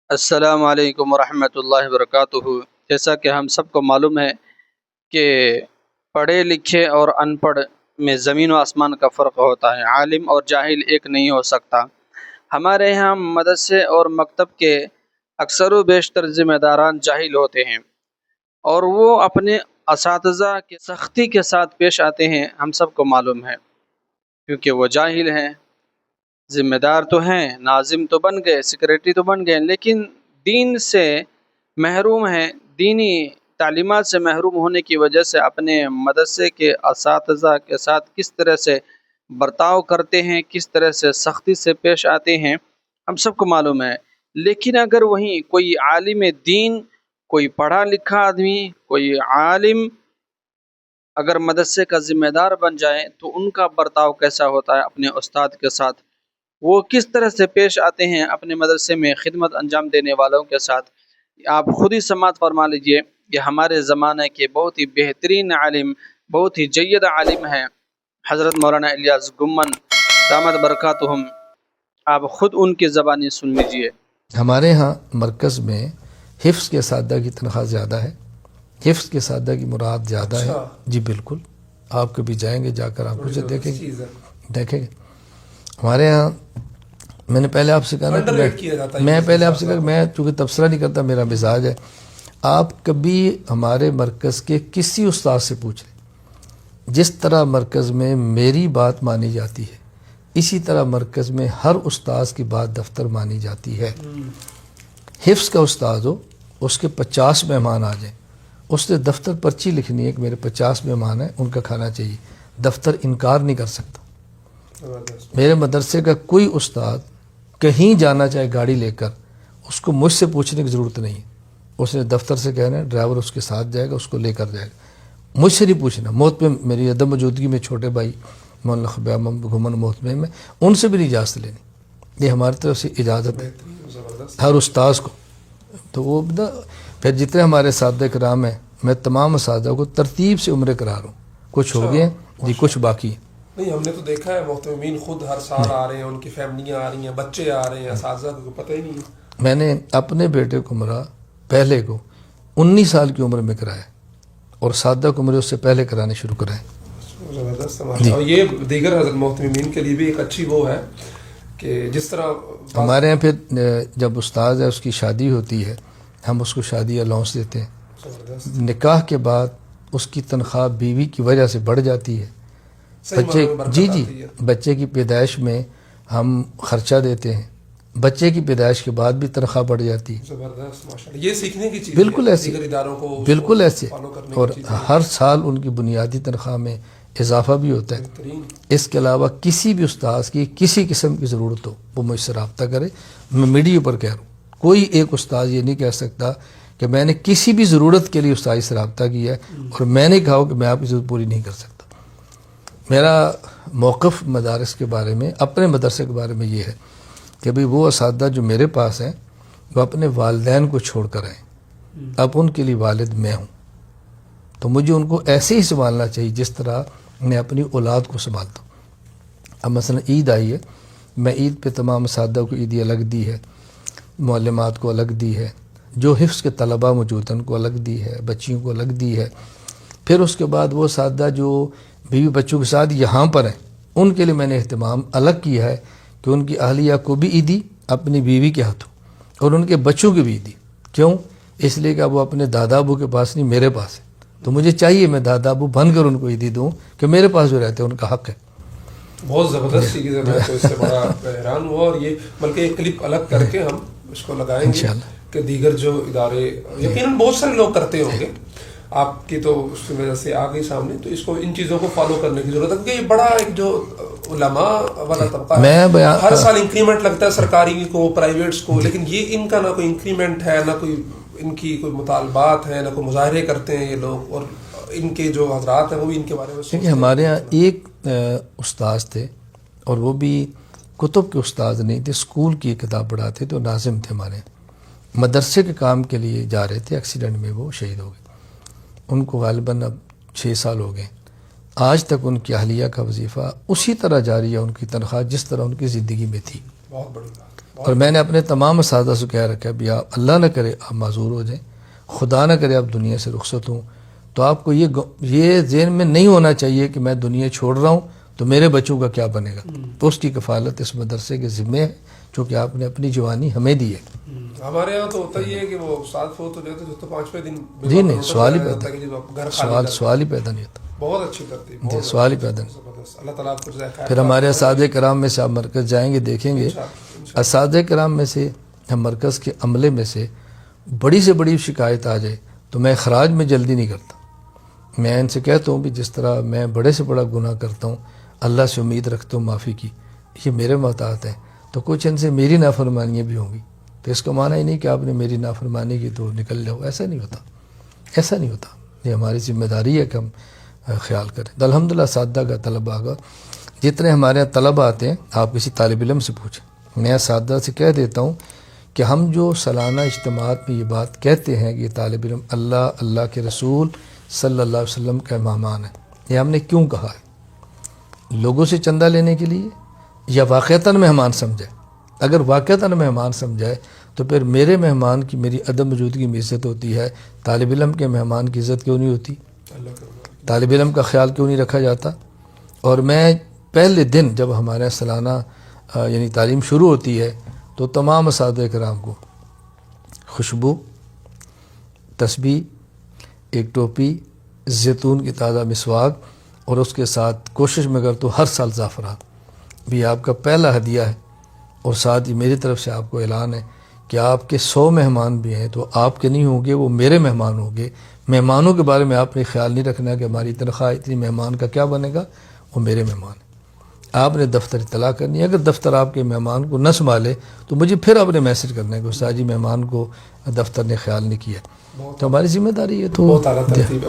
السلام علیکم ورحمۃ اللہ وبرکاتہ۔ جیسا کہ ہم سب کو معلوم ہے کہ پڑھے لکھے اور ان پڑھ میں زمین و آسمان کا فرق ہوتا ہے، عالم اور جاہل ایک نہیں ہو سکتا۔ ہمارے یہاں مدرسے اور مکتب کے اکثر و بیشتر ذمہ داران جاہل ہوتے ہیں اور وہ اپنے اساتذہ کی سختی کے ساتھ پیش آتے ہیں، ہم سب کو معلوم ہے، کیونکہ وہ جاہل ہیں۔ ذمہ دار تو ہیں، ناظم تو بن گئے، سیکریٹری تو بن گئے، لیکن دین سے محروم ہیں۔ دینی تعلیمات سے محروم ہونے کی وجہ سے اپنے مدرسے کے اساتذہ کے ساتھ کس طرح سے برتاؤ کرتے ہیں، کس طرح سے سختی سے پیش آتے ہیں، ہم سب کو معلوم ہے۔ لیکن اگر وہیں کوئی عالم دین، کوئی پڑھا لکھا آدمی، کوئی عالم اگر مدرسے کا ذمہ دار بن جائے تو ان کا برتاؤ کیسا ہوتا ہے اپنے استاد کے ساتھ، وہ کس طرح سے پیش آتے ہیں اپنے مدرسے میں خدمت انجام دینے والوں کے ساتھ، آپ خود ہی سماعت فرما لیجئے کہ ہمارے زمانے کے بہت ہی بہترین عالم، بہت ہی جید عالم ہیں حضرت مولانا الیاس گمن دامت برکاتہم، آپ خود ان کی زبانی سن لیجئے۔ ہمارے ہاں مرکز میں حفظ کے اساتذہ کی تنخواہ زیادہ ہے، حفظ کے اساتذہ کی مراد زیادہ ہے۔ جی بالکل، آپ کبھی جائیں گے، جا کر آپ اسے دیکھیں گے۔ ہمارے ہاں میں نے پہلے آپ سے کہا نا کہ میں چونکہ تبصرہ نہیں کرتا، میرا مزاج ہے، آپ کبھی ہمارے مرکز کے کسی استاد سے پوچھ لیں، جس طرح مرکز میں میری بات مانی جاتی ہے اسی طرح مرکز میں ہر استاذ کی بات دفتر مانی جاتی ہے۔ حفظ کا استاد ہو، اس کے 50 مہمان آ جائیں، اس نے دفتر پرچی لکھنی ہے کہ میرے 50 مہمان ہیں، ان کا کھانا چاہیے، دفتر انکار نہیں کر سکتا۔ میرے مدرسے کا کوئی استاد کہیں جانا چاہے گاڑی لے کر، اس کو مجھ سے پوچھنے کی ضرورت نہیں ہے، اس نے دفتر سے کہنا ہے، ڈرائیور اس کے ساتھ جائے گا، اس کو لے کر جائے گا، مجھ سے نہیں پوچھنا۔ موت پہ میری عدم موجودگی میں چھوٹے بھائی مولانا گھمن محتمے میں ان سے بھی نہیں اجازت لینی، یہ ہماری طرف سے اجازت ہے ہر استاذ کو۔ تو وہ پھر جتنے ہمارے اساتذہ کرام ہیں، میں تمام اساتذہ کو ترتیب سے عمرے کرا رہا ہوں، کچھ ہو گئے ہیں جی، کچھ باقی ہیں۔ نہیں، ہم نے تو دیکھا ہے محتمین خود ہر سال آ رہے ہیں، ان کی فیملیاں آ رہی ہیں، بچے آ رہے ہیں، اساتذہ کو پتہ ہی نہیں ہے۔ میں نے اپنے بیٹے کو عمرہ پہلے کو 19 سال کی عمر میں کرایا اور اساتذہ کو عمرے اس سے پہلے کرانے شروع کرائے۔ زبردست، اور یہ دیگر حضرت محتمین کے لیے بھی ایک اچھی وہ ہے کہ جس طرح ہمارے یہاں پھر جب استاذ ہے اس کی شادی ہوتی ہے، ہم اس کو شادی الاؤنس دیتے ہیں۔ نکاح کے بعد اس کی تنخواہ بیوی کی وجہ سے بڑھ جاتی ہے، بچے جی بچے کی پیدائش میں ہم خرچہ دیتے ہیں، بچے کی پیدائش کے بعد بھی تنخواہ بڑھ جاتی ہے۔ زبردست، ماشاءاللہ، یہ سیکھنے کی چیز ہے، بالکل ایسے، دیگر اداروں کو بالکل ایسے، فالو کرنے اور کی چیز ہے۔ ہر سال ان کی بنیادی تنخواہ میں اضافہ بھی ہوتا ہے۔ اس کے علاوہ کسی بھی استاذ کی کسی قسم کی ضرورت ہو وہ مجھ سے رابطہ کرے، میں میڈیا پر کہہ رہا ہوں، کوئی ایک استاذ یہ نہیں کہہ سکتا کہ میں نے کسی بھی ضرورت کے لیے استاذ سے رابطہ کیا ہے اور میں نے کہا کہ میں آپ کی ضرورت پوری نہیں کر سکتا۔ میرا موقف مدارس کے بارے میں، اپنے مدرسے کے بارے میں یہ ہے کہ بھئی وہ اساتذہ جو میرے پاس ہیں وہ اپنے والدین کو چھوڑ کر آئیں، اب ان کے لیے والد میں ہوں، تو مجھے ان کو ایسے ہی سنبھالنا چاہیے جس طرح میں اپنی اولاد کو سنبھالتا ہوں۔ اب مثلا عید آئی ہے، میں عید پہ تمام اساتذہ کو عیدی الگ دی ہے، معلمات کو الگ دی ہے، جو حفظ کے طلباء موجود ہیں ان کو الگ دی ہے، بچیوں کو الگ دی ہے۔ پھر اس کے بعد وہ اساتذہ جو بیوی بچوں کے ساتھ یہاں پر ہیں ان کے لیے میں نے اہتمام الگ کیا ہے کہ ان کی اہلیہ کو بھی عیدی اپنی بیوی کے ہاتھوں اور ان کے بچوں کی بھی عیدی۔ کیوں؟ اس لیے کہ وہ اپنے دادا ابو کے پاس نہیں، میرے پاس ہے، تو مجھے چاہیے میں دادا ابو بن کر ان کو عیدی دوں کہ میرے پاس جو رہتے ہیں ان کا حق ہے۔ بہت زبردست چیز ہے، میں تو اس سے بڑا حیران ہوا، اور یہ بلکہ ایک کلپ الگ کر کے ہم اس کو لگائیں گے کہ دیگر جو ادارے یقیناً بہت سارے لوگ کرتے ہوں گے، آپ کی تو اس کی وجہ سے آ گئی سامنے، تو اس کو ان چیزوں کو فالو کرنے کی ضرورت ہے، کیونکہ یہ بڑا ایک جو علماء والا طبقہ ہے، ہر سال انکریمنٹ لگتا ہے سرکاری کو، پرائیویٹس کو، لیکن یہ ان کا نہ کوئی انکریمنٹ ہے، نہ کوئی ان کی کوئی مطالبات ہیں، نہ کوئی مظاہرے کرتے ہیں یہ لوگ، اور ان کے جو حضرات ہیں وہ بھی ان کے بارے میں دیکھیں ہمارے یہاں ایک استاذ تھے اور وہ بھی کتب کے استاذ نہیں تھے، اسکول کی کتاب پڑھاتے تھے، ناظم تھے ہمارے، مدرسے کے کام کے لیے جا رہے تھے، ایکسیڈنٹ میں وہ شہید ہو گئے، ان کو غالباً اب 6 سال ہو گئے، آج تک ان کی اہلیہ کا وظیفہ اسی طرح جاری ہے، ان کی تنخواہ جس طرح ان کی زندگی میں تھی۔ بہت بڑی بات۔ اور میں نے اپنے تمام اساتذہ سے کہہ رکھا ہے بھی آپ اللہ نہ کرے آپ معذور ہو جائیں، خدا نہ کرے آپ دنیا سے رخصت ہوں، تو آپ کو یہ ذہن میں نہیں ہونا چاہیے کہ میں دنیا چھوڑ رہا ہوں تو میرے بچوں کا کیا بنے گا. تو اس کی کفالت اس مدرسے کے ذمہ ہے، چونکہ آپ نے اپنی جوانی ہمیں دی ہے. ہمارے یہاں تو ہوتا ہی ہے کہ وہ استاد فوت ہو جاتے تو 5ویں دن جی نہیں، سوال ہی پیدا نہیں ہوتا. بہت اچھی ترتیب، جی سوال ہی پیدا نہیں. اللہ تعالیٰ آپ کو جزائے خیر. پھر ہمارے اساتذہ کرام میں سے آپ مرکز جائیں گے دیکھیں گے، اساتذہ کرام میں سے ہم مرکز کے عملے میں سے بڑی سے بڑی شکایت آ جائے تو میں اخراج میں جلدی نہیں کرتا. میں ان سے کہتا ہوں بھی جس طرح میں بڑے سے بڑا گناہ کرتا ہوں اللہ سے امید رکھتا ہوں معافی کی، یہ میرے محتاط ہیں، تو کچھ ان سے میری نافرمانیاں بھی ہوں گی. تو اس کا معنی ہی نہیں کہ آپ نے میری نافرمانی کی تو نکل جاؤ، ایسا نہیں ہوتا، ایسا نہیں ہوتا. یہ ہماری ذمہ داری ہے کہ ہم خیال کریں. تو الحمدللہ اساتذہ کا طلبہ کا جتنے ہمارے یہاں طلبہ آتے ہیں آپ کسی طالب علم سے پوچھیں. میں اساتذہ سے کہہ دیتا ہوں کہ ہم جو سالانہ اجتماعات میں یہ بات کہتے ہیں کہ یہ طالب علم اللہ کے رسول صلی اللہ علیہ وسلم کا مہمان ہے، یہ ہم نے کیوں کہا ہے؟ لوگوں سے چندہ لینے کے لیے یا واقعتاً مہمان سمجھائے؟ اگر واقعتاً مہمان سمجھائے تو پھر میرے مہمان کی میری عدم موجودگی میں عزت ہوتی ہے، طالب علم کے مہمان کی عزت کیوں نہیں ہوتی؟ طالب علم کا خیال کیوں نہیں رکھا جاتا؟ اور میں پہلے دن جب ہمارے سالانہ یعنی تعلیم شروع ہوتی ہے تو تمام اساتذہ کرام کو خوشبو، تسبیح، ایک ٹوپی، زیتون کی تازہ مسواک اور اس کے ساتھ کوشش میں کر تو ہر سال زعفران بھی آپ کا پہلا ہدیہ ہے. اور ساتھ ہی میری طرف سے آپ کو اعلان ہے کہ آپ کے 100 مہمان بھی ہیں تو آپ کے نہیں ہوں گے، وہ میرے مہمان ہوں گے. مہمانوں کے بارے میں آپ نے خیال نہیں رکھنا کہ ہماری تنخواہ اتنی مہمان کا کیا بنے گا، وہ میرے مہمان ہیں. آپ نے دفتر اطلاع کرنی ہے، اگر دفتر آپ کے مہمان کو نہ سنبھالے تو مجھے پھر آپ نے میسج کرنا ہے کہ استاد جی مہمان کو دفتر نے خیال نہیں کیا. تو ہماری ذمہ داری ہے. تو بہت اعلیٰ ترتیب.